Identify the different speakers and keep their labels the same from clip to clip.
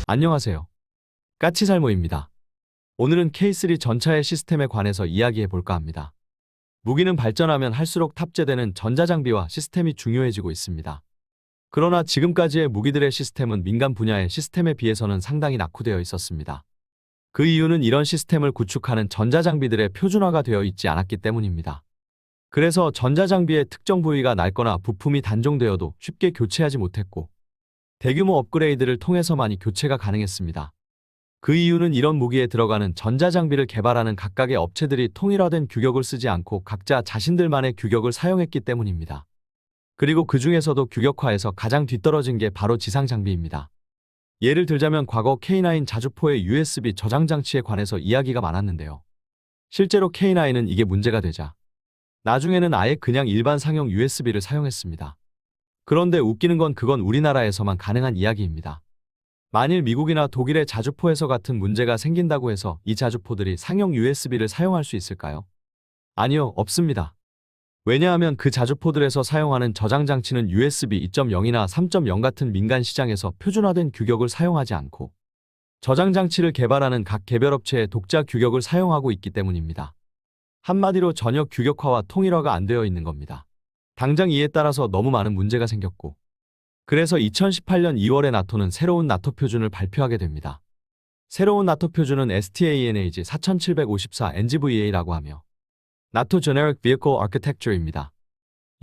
Speaker 1: 안녕하세요. 까치살모입니다. 오늘은 K3 전차의 시스템에 관해서 이야기해 볼까 합니다. 무기는 발전하면 할수록 탑재되는 전자장비와 시스템이 중요해지고 있습니다. 그러나 지금까지의 무기들의 시스템은 민간 분야의 시스템에 비해서는 상당히 낙후되어 있었습니다. 그 이유는 이런 시스템을 구축하는 전자장비들의 표준화가 되어 있지 않았기 때문입니다. 그래서 전자장비의 특정 부위가 낡거나 부품이 단종되어도 쉽게 교체하지 못했고, 대규모 업그레이드를 통해서만이 교체가 가능했습니다. 그 이유는 이런 무기에 들어가는 전자장비를 개발하는 각각의 업체들이 통일화된 규격을 쓰지 않고 각자 자신들만의 규격을 사용했기 때문입니다. 그리고 그 중에서도 규격화에서 가장 뒤떨어진 게 바로 지상장비입니다. 예를 들자면 과거 K9 자주포의 USB 저장 장치에 관해서 이야기가 많았는데요. 실제로 K9은 이게 문제가 되자 나중에는 아예 그냥 일반 상용 USB를 사용했습니다. 그런데 웃기는 건 그건 우리나라에서만 가능한 이야기입니다. 만일 미국이나 독일의 자주포에서 같은 문제가 생긴다고 해서 이 자주포들이 상용 USB를 사용할 수 있을까요? 아니요, 없습니다. 왜냐하면 그 자주포들에서 사용하는 저장 장치는 USB 2.0이나 3.0 같은 민간 시장에서 표준화된 규격을 사용하지 않고 저장 장치를 개발하는 각 개별업체의 독자 규격을 사용하고 있기 때문입니다. 한마디로 전혀 규격화와 통일화가 안 되어 있는 겁니다. 당장 이에 따라서 너무 많은 문제가 생겼고, 그래서 2018년 2월에 나토는 새로운 나토 표준을 발표하게 됩니다. 새로운 나토 표준은 STANAG 4754 NGVA라고 하며 나토 Generic Vehicle Architecture입니다.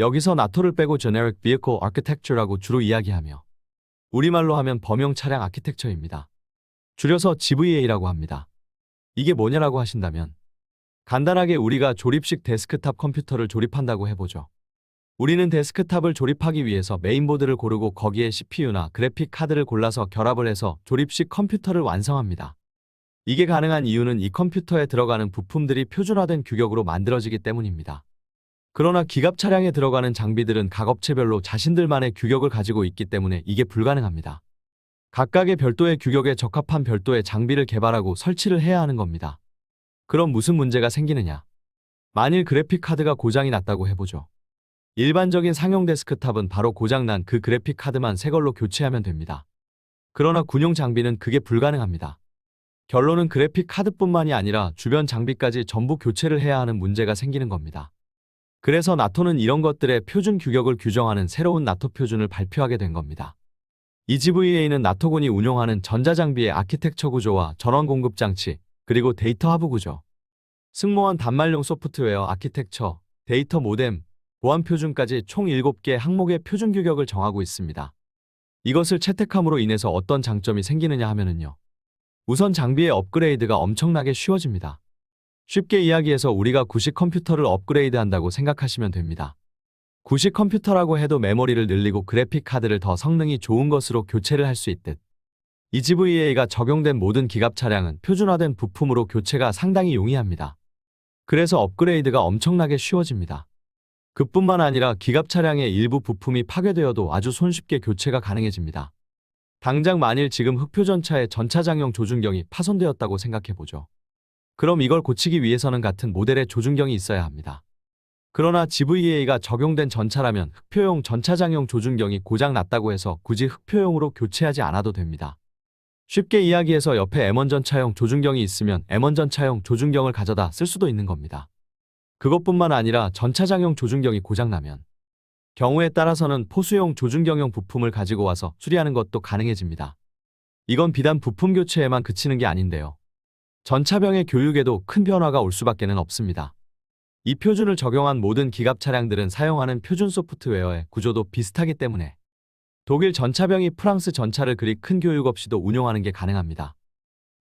Speaker 1: 여기서 나토를 빼고 Generic Vehicle Architecture라고 주로 이야기하며 우리말로 하면 범용 차량 아키텍처입니다. 줄여서 GVA라고 합니다. 이게 뭐냐라고 하신다면 간단하게 우리가 조립식 데스크탑 컴퓨터를 조립한다고 해보죠. 우리는 데스크탑을 조립하기 위해서 메인보드를 고르고 거기에 CPU나 그래픽 카드를 골라서 결합을 해서 조립식 컴퓨터를 완성합니다. 이게 가능한 이유는 이 컴퓨터에 들어가는 부품들이 표준화된 규격으로 만들어지기 때문입니다. 그러나 기갑 차량에 들어가는 장비들은 각 업체별로 자신들만의 규격을 가지고 있기 때문에 이게 불가능합니다. 각각의 별도의 규격에 적합한 별도의 장비를 개발하고 설치를 해야 하는 겁니다. 그럼 무슨 문제가 생기느냐? 만일 그래픽 카드가 고장이 났다고 해보죠. 일반적인 상용 데스크탑은 바로 고장난 그 그래픽 카드만 새 걸로 교체하면 됩니다. 그러나 군용 장비는 그게 불가능합니다. 결론은 그래픽 카드뿐만이 아니라 주변 장비까지 전부 교체를 해야 하는 문제가 생기는 겁니다. 그래서 나토는 이런 것들의 표준 규격을 규정하는 새로운 나토 표준을 발표하게 된 겁니다. EGVA는 나토군이 운용하는 전자장비의 아키텍처 구조와 전원 공급 장치, 그리고 데이터 하부 구조, 승무원 단말용 소프트웨어 아키텍처, 데이터 모뎀, 보안 표준까지 총 7개 항목의 표준 규격을 정하고 있습니다. 이것을 채택함으로 인해서 어떤 장점이 생기느냐 하면은요. 우선 장비의 업그레이드가 엄청나게 쉬워집니다. 쉽게 이야기해서 우리가 구식 컴퓨터를 업그레이드 한다고 생각하시면 됩니다. 구식 컴퓨터라고 해도 메모리를 늘리고 그래픽 카드를 더 성능이 좋은 것으로 교체를 할 수 있듯 EGVA가 적용된 모든 기갑 차량은 표준화된 부품으로 교체가 상당히 용이합니다. 그래서 업그레이드가 엄청나게 쉬워집니다. 그뿐만 아니라 기갑 차량의 일부 부품이 파괴되어도 아주 손쉽게 교체가 가능해집니다. 당장 만일 지금 흑표전차의 전차장용 조준경이 파손되었다고 생각해보죠. 그럼 이걸 고치기 위해서는 같은 모델의 조준경이 있어야 합니다. 그러나 GVA가 적용된 전차라면 흑표용 전차장용 조준경이 고장났다고 해서 굳이 흑표용으로 교체하지 않아도 됩니다. 쉽게 이야기해서 옆에 M1 전차용 조준경이 있으면 M1 전차용 조준경을 가져다 쓸 수도 있는 겁니다. 그것뿐만 아니라 전차장용 조준경이 고장나면 경우에 따라서는 포수용 조준경용 부품을 가지고 와서 수리하는 것도 가능해집니다. 이건 비단 부품 교체에만 그치는 게 아닌데요. 전차병의 교육에도 큰 변화가 올 수밖에는 없습니다. 이 표준을 적용한 모든 기갑 차량들은 사용하는 표준 소프트웨어의 구조도 비슷하기 때문에 독일 전차병이 프랑스 전차를 그리 큰 교육 없이도 운용하는 게 가능합니다.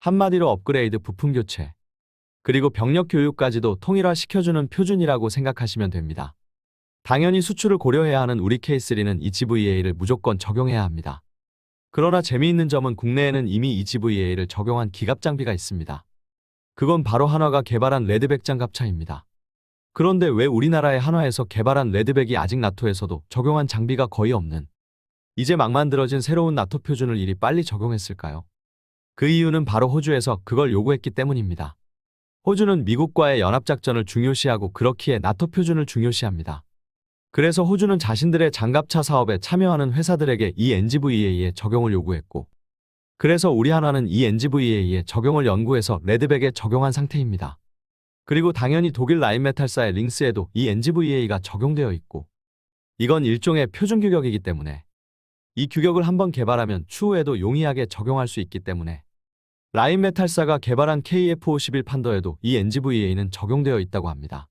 Speaker 1: 한마디로 업그레이드 부품 교체, 그리고 병력 교육까지도 통일화시켜주는 표준이라고 생각하시면 됩니다. 당연히 수출을 고려해야 하는 우리 K3는 EGVA를 무조건 적용해야 합니다. 그러나 재미있는 점은 국내에는 이미 EGVA를 적용한 기갑 장비가 있습니다. 그건 바로 한화가 개발한 레드백 장갑차입니다. 그런데 왜 우리나라의 한화에서 개발한 레드백이 아직 나토에서도 적용한 장비가 거의 없는, 이제 막 만들어진 새로운 나토 표준을 이리 빨리 적용했을까요? 그 이유는 바로 호주에서 그걸 요구했기 때문입니다. 호주는 미국과의 연합작전을 중요시하고 그렇기에 나토 표준을 중요시합니다. 그래서 호주는 자신들의 장갑차 사업에 참여하는 회사들에게 이 NGVA의 적용을 요구했고, 그래서 우리 하나는 이 NGVA의 적용을 연구해서 레드백에 적용한 상태입니다. 그리고 당연히 독일 라인메탈사의 링스에도 이 NGVA가 적용되어 있고, 이건 일종의 표준 규격이기 때문에 이 규격을 한번 개발하면 추후에도 용이하게 적용할 수 있기 때문에 라인메탈사가 개발한 KF51 판더에도 이 NGVA는 적용되어 있다고 합니다.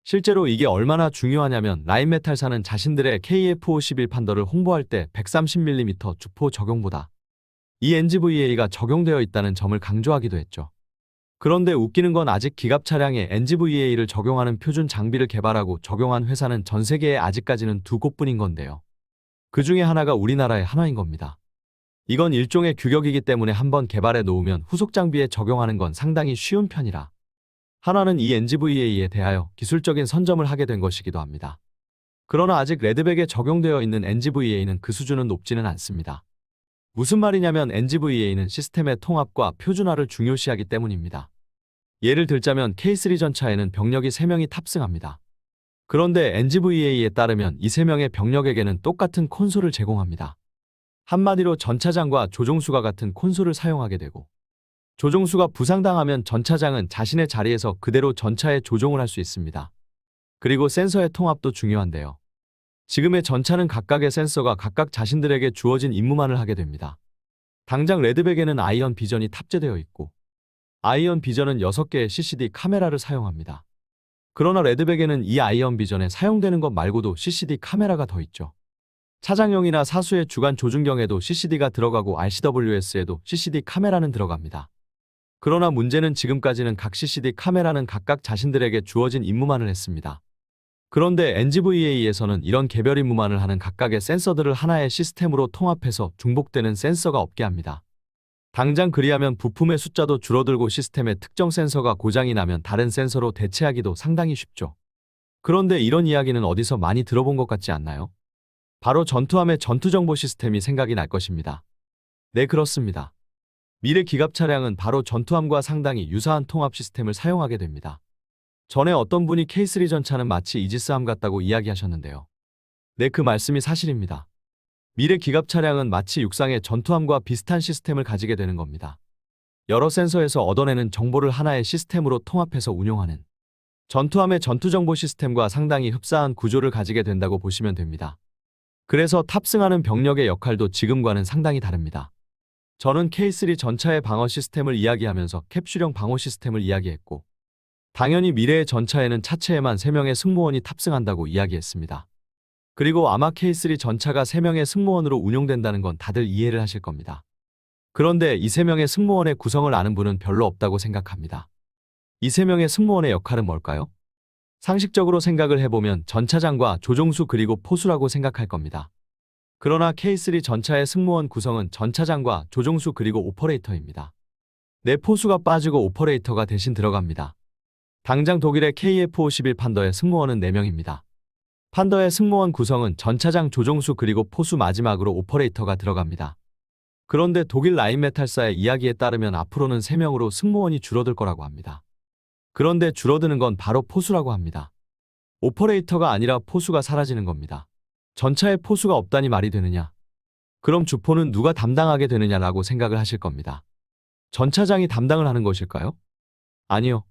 Speaker 1: 실제로 이게 얼마나 중요하냐면 라인메탈사는 자신들의 KF51 판더를 홍보할 때 130mm 주포 적용보다 이 NGVA가 적용되어 있다는 점을 강조하기도 했죠. 그런데 웃기는 건 아직 기갑 차량에 NGVA를 적용하는 표준 장비를 개발하고 적용한 회사는 전 세계에 아직까지는 두 곳뿐인 건데요. 그 중에 하나가 우리나라의 한화인 겁니다. 이건 일종의 규격이기 때문에 한번 개발해 놓으면 후속 장비에 적용하는 건 상당히 쉬운 편이라 한화는 이 NGVA에 대하여 기술적인 선점을 하게 된 것이기도 합니다. 그러나 아직 레드백에 적용되어 있는 NGVA는 그 수준은 높지는 않습니다. 무슨 말이냐면 NGVA는 시스템의 통합과 표준화를 중요시하기 때문입니다. 예를 들자면 K3 전차에는 병력이 3명이 탑승합니다. 그런데 NGVA에 따르면 이 3명의 병력에게는 똑같은 콘솔을 제공합니다. 한마디로 전차장과 조종수가 같은 콘솔을 사용하게 되고, 조종수가 부상당하면 전차장은 자신의 자리에서 그대로 전차에 조종을 할 수 있습니다. 그리고 센서의 통합도 중요한데요. 지금의 전차는 각각의 센서가 각각 자신들에게 주어진 임무만을 하게 됩니다. 당장 레드백에는 아이언 비전이 탑재되어 있고, 아이언 비전은 6개의 CCD 카메라를 사용합니다. 그러나 레드백에는 이 아이언 비전에 사용되는 것 말고도 CCD 카메라가 더 있죠. 차장용이나 사수의 주간 조준경에도 CCD가 들어가고 RCWS에도 CCD 카메라는 들어갑니다. 그러나 문제는 지금까지는 각 CCD 카메라는 각각 자신들에게 주어진 임무만을 했습니다. 그런데 NGVA에서는 이런 개별 임무만을 하는 각각의 센서들을 하나의 시스템으로 통합해서 중복되는 센서가 없게 합니다. 당장 그리하면 부품의 숫자도 줄어들고 시스템의 특정 센서가 고장이 나면 다른 센서로 대체하기도 상당히 쉽죠. 그런데 이런 이야기는 어디서 많이 들어본 것 같지 않나요? 바로 전투함의 전투정보 시스템이 생각이 날 것입니다. 네, 그렇습니다. 미래 기갑 차량은 바로 전투함과 상당히 유사한 통합 시스템을 사용하게 됩니다. 전에 어떤 분이 K3 전차는 마치 이지스함 같다고 이야기하셨는데요. 네, 그 말씀이 사실입니다. 미래 기갑 차량은 마치 육상의 전투함과 비슷한 시스템을 가지게 되는 겁니다. 여러 센서에서 얻어내는 정보를 하나의 시스템으로 통합해서 운용하는 전투함의 전투정보 시스템과 상당히 흡사한 구조를 가지게 된다고 보시면 됩니다. 그래서 탑승하는 병력의 역할도 지금과는 상당히 다릅니다. 저는 K3 전차의 방어 시스템을 이야기하면서 캡슐형 방어 시스템을 이야기했고, 당연히 미래의 전차에는 차체에만 3명의 승무원이 탑승한다고 이야기했습니다. 그리고 아마 K3 전차가 3명의 승무원으로 운용된다는 건 다들 이해를 하실 겁니다. 그런데 이 3명의 승무원의 구성을 아는 분은 별로 없다고 생각합니다. 이 3명의 승무원의 역할은 뭘까요? 상식적으로 생각을 해보면 전차장과 조종수 그리고 포수라고 생각할 겁니다. 그러나 K3 전차의 승무원 구성은 전차장과 조종수 그리고 오퍼레이터입니다. 네, 포수가 빠지고 오퍼레이터가 대신 들어갑니다. 당장 독일의 KF51 판더의 승무원은 4명입니다. 판더의 승무원 구성은 전차장, 조종수 그리고 포수, 마지막으로 오퍼레이터가 들어갑니다. 그런데 독일 라인메탈사의 이야기에 따르면 앞으로는 3명으로 승무원이 줄어들 거라고 합니다. 그런데 줄어드는 건 바로 포수라고 합니다. 오퍼레이터가 아니라 포수가 사라지는 겁니다. 전차에 포수가 없다니 말이 되느냐? 그럼 주포는 누가 담당하게 되느냐라고 생각을 하실 겁니다. 전차장이 담당을 하는 것일까요? 아니요.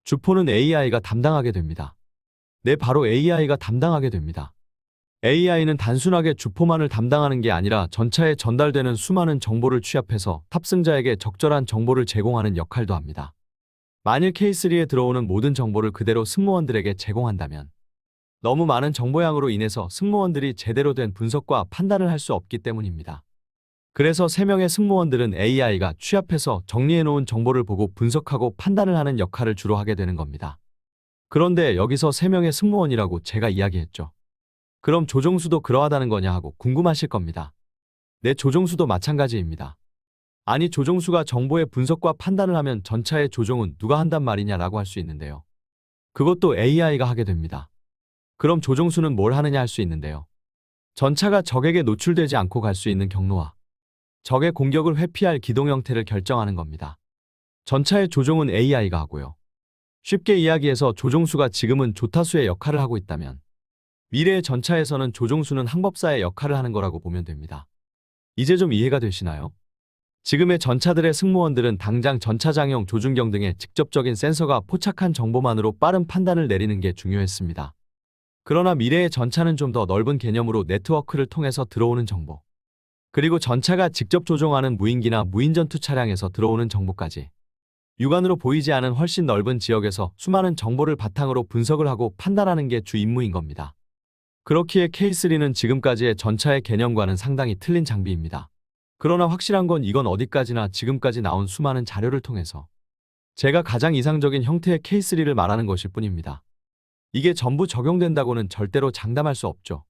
Speaker 1: 주포는 AI가 담당하게 됩니다. 네, 바로 AI가 담당하게 됩니다. AI는 단순하게 주포만을 담당하는 게 아니라 전차에 전달되는 수많은 정보를 취합해서 탑승자에게 적절한 정보를 제공하는 역할도 합니다. 만일 K3에 들어오는 모든 정보를 그대로 승무원들에게 제공한다면 너무 많은 정보량으로 인해서 승무원들이 제대로 된 분석과 판단을 할 수 없기 때문입니다. 그래서 3명의 승무원들은 AI가 취합해서 정리해놓은 정보를 보고 분석하고 판단을 하는 역할을 주로 하게 되는 겁니다. 그런데 여기서 3명의 승무원이라고 제가 이야기했죠. 그럼 조종수도 그러하다는 거냐 하고 궁금하실 겁니다. 네, 조종수도 마찬가지입니다. 아니, 조종수가 정보의 분석과 판단을 하면 전차의 조종은 누가 한단 말이냐라고 할 수 있는데요. 그것도 AI가 하게 됩니다. 그럼 조종수는 뭘 하느냐 할 수 있는데요. 전차가 적에게 노출되지 않고 갈 수 있는 경로와 적의 공격을 회피할 기동 형태를 결정하는 겁니다. 전차의 조종은 AI가 하고요. 쉽게 이야기해서 조종수가 지금은 조타수의 역할을 하고 있다면 미래의 전차에서는 조종수는 항법사의 역할을 하는 거라고 보면 됩니다. 이제 좀 이해가 되시나요? 지금의 전차들의 승무원들은 당장 전차장형 조준경 등의 직접적인 센서가 포착한 정보만으로 빠른 판단을 내리는 게 중요했습니다. 그러나 미래의 전차는 좀 더 넓은 개념으로 네트워크를 통해서 들어오는 정보, 그리고 전차가 직접 조종하는 무인기나 무인전투 차량에서 들어오는 정보까지 육안으로 보이지 않은 훨씬 넓은 지역에서 수많은 정보를 바탕으로 분석을 하고 판단하는 게 주 임무인 겁니다. 그렇기에 K3는 지금까지의 전차의 개념과는 상당히 틀린 장비입니다. 그러나 확실한 건 이건 어디까지나 지금까지 나온 수많은 자료를 통해서 제가 가장 이상적인 형태의 K3를 말하는 것일 뿐입니다. 이게 전부 적용된다고는 절대로 장담할 수 없죠.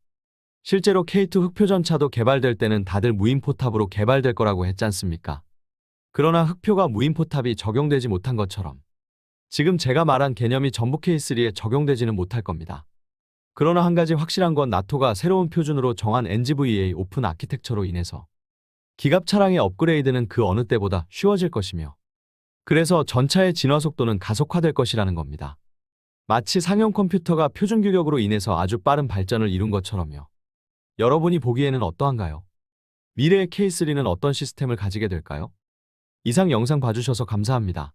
Speaker 1: 실제로 K2 흑표전차도 개발될 때는 다들 무인포탑으로 개발될 거라고 했지 않습니까? 그러나 흑표가 무인포탑이 적용되지 못한 것처럼 지금 제가 말한 개념이 전부 K3에 적용되지는 못할 겁니다. 그러나 한 가지 확실한 건 나토가 새로운 표준으로 정한 NGVA 오픈 아키텍처로 인해서 기갑 차량의 업그레이드는 그 어느 때보다 쉬워질 것이며, 그래서 전차의 진화 속도는 가속화될 것이라는 겁니다. 마치 상용 컴퓨터가 표준 규격으로 인해서 아주 빠른 발전을 이룬 것처럼요. 여러분이 보기에는 어떠한가요? 미래의 K3는 어떤 시스템을 가지게 될까요? 이상 영상 봐주셔서 감사합니다.